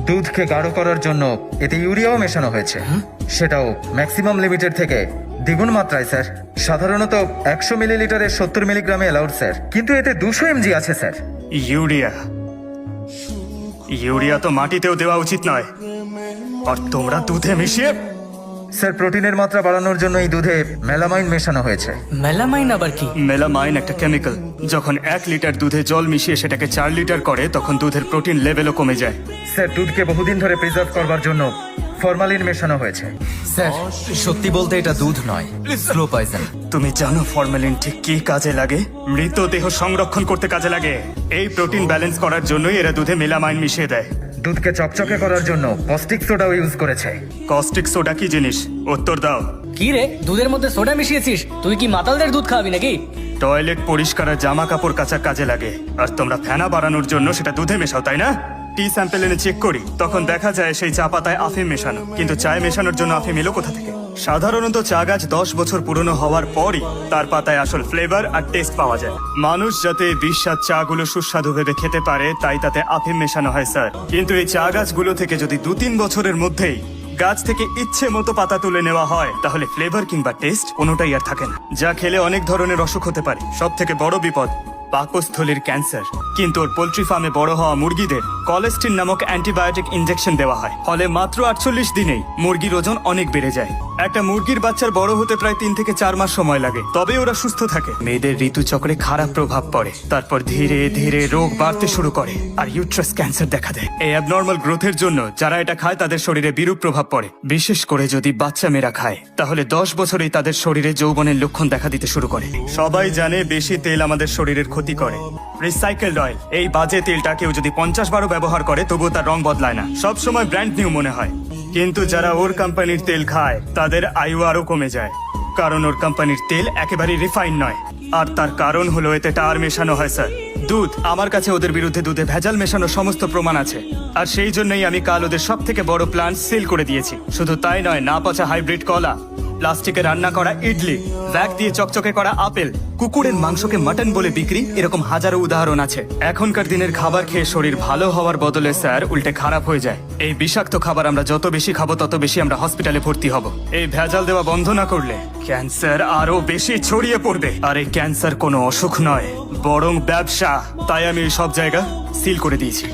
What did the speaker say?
দুধকে গাঢ় করার জন্য এতে ইউরিয়াও মেশানো হয়েছে, সেটাও ম্যাক্সিমাম লিমিটের থেকে দ্বিগুণ মাত্রায় স্যার। সাধারণত 100 মিলিলিটারের 70 মিলিগ্রামে অ্যালাউড স্যার, কিন্তু এতে 200 mg আছে স্যার। ইউরিয়া ইউরিয়া তো মাটিতেও দেওয়া উচিত নয়, আর তোমরা দুধে মিশিয়ে। স্যার, প্রোটিনের মাত্রা বাড়ানোর জন্য এই দুধে মেলামাইন মেশানো হয়েছে। মেলামাইন আবার কি? মেলামাইন একটা কেমিক্যাল। যখন 1 লিটার দুধে জল মিশিয়ে সেটাকে 4 লিটার করে, তখন দুধের প্রোটিন লেভেলও কমে যায়। স্যার, দুধকে বহুদিন ধরে প্রিজার্ভ করবার জন্য ফরমালিন মেশানো হয়েছে। স্যার, সত্যি বলতে এটা দুধ নয়, স্লো পয়জন। তুমি জানো ফরমালিন ঠিক কি কাজে লাগে? মৃতদেহ সংরক্ষণ করতে কাজে লাগে। এই প্রোটিন ব্যালেন্স করার জন্যই এরা দুধে মেলামাইন মিশিয়ে দেয়। দুধকে চকচকে করার জন্য কস্টিক সোডাও ইউজ করেছে। কস্টিক সোডা কি জিনিস? উত্তর দাও। কি রে, দুধের মধ্যে সোডা মিশিয়েছিস? তুই কি মাতালদের দুধ খাওয়াবি নাকি? টয়লেট পরিষ্কার আর জামা কাপড় কাচার কাজে লাগে, আর তোমরা ফেনা বাড়ানোর জন্য সেটা দুধে মেশাও, তাই না? টি স্যাম্পেল এনে চেক করি, তখন দেখা যায় সেই চা পাতায় আফিম মেশানো। কিন্তু চায়ে মেশানোর জন্য আফিম এলো কোথা থেকে? সাধারণত চা গাছ 10 বছর পুরনো হওয়ার পরই তার পাতায় আসল ফ্লেভার আর টেস্ট পাওয়া যায়। মানুষ যাতে বিস্বাদ চা গুলো সুস্বাদু ভেবে খেতে পারে, তাই তাতে আফিম মেশানো হয় স্যার। কিন্তু এই চা গাছগুলো থেকে যদি 2-3 বছরের মধ্যেই গাছ থেকে ইচ্ছে মতো পাতা তুলে নেওয়া হয়, তাহলে ফ্লেভার কিংবা টেস্ট কোনোটাই আর থাকে না, যা খেলে অনেক ধরনের অসুখ হতে পারে। সব থেকে বড় বিপদ পাকস্থলীর ক্যান্সার। কিন্তু ওর পোল্ট্রি ফার্মে বড় হওয়া মুরগিদের কলেস্টিন নামক অ্যান্টিবায়োটিক ইনজেকশন দেওয়া হয়, ফলে মাত্র 48 দিনেই মুরগির ওজন অনেক বেড়ে যায়। একটা মুরগির বাচ্চার বড় হতে প্রায় 3 থেকে 4 মাস সময় লাগে, তবে ওরা সুস্থ থাকে। মেয়েদের ঋতুচক্রে খারাপ প্রভাব পড়ে, তারপর ধীরে ধীরে রোগ বাড়তে শুরু করে আর ইউট্রাস ক্যান্সার দেখা দেয়। এই অ্যাবনর্মাল গ্রোথের জন্য যারা এটা খায় তাদের শরীরে বিরূপ প্রভাব পড়ে। বিশেষ করে যদি বাচ্চা মেয়েরা খায়, তাহলে 10 বছরেই তাদের শরীরে যৌবনের লক্ষণ দেখা দিতে শুরু করে। সবাই জানে বেশি তেল আমাদের শরীরের ক্ষতি করে। রিসাইকেলড অয়েল, এই বাজে তেলটা কেউ যদি 50 বারও ব্যবহার করে তবুও তার রং বদলায় না, সব সময় ব্র্যান্ড নিউ মনে হয়। কিন্তু যারা ওর কোম্পানির তেল খায় তাদের আয়ু আরো কমে যায়, কারণ ওর কোম্পানির তেল একেবারেই রিফাইন নয়। আর তার কারণ হলো এতে টার মেশানো হয় স্যার। দুধ, আমার কাছে ওদের বিরুদ্ধে দুধে ভেজাল মেশানোর সমস্ত প্রমাণ আছে, আর সেই জন্যই আমি কাল ওদের সব থেকে বড় প্ল্যান্ট সিল করে দিয়েছি। শুধু তাই নয়, না পচা হাইব্রিড কলা, প্লাস্টিকে রান্না করা ইডলি, ভ্যাক দিয়ে চকচকে করা আপেল, কুকুরের মাংসকে মাটন বলে বিক্রি, এরকম হাজারো উদাহরণ আছে। এখনকার দিনের খাবার খেয়ে শরীর ভালো হওয়ার বদলে স্যার উল্টে খারাপ হয়ে যায়। এই বিষাক্ত খাবার আমরা যত বেশি খাবো তত বেশি আমরা হসপিটালে ভর্তি হব। এই ভেজাল দেওয়া বন্ধ না করলে ক্যান্সার আরো বেশি ছড়িয়ে পড়বে। আর এই ক্যান্সার কোনো অসুখ নয়, বরং ব্যবসা। তাই আমি সব জায়গা সিল করে দিয়েছি।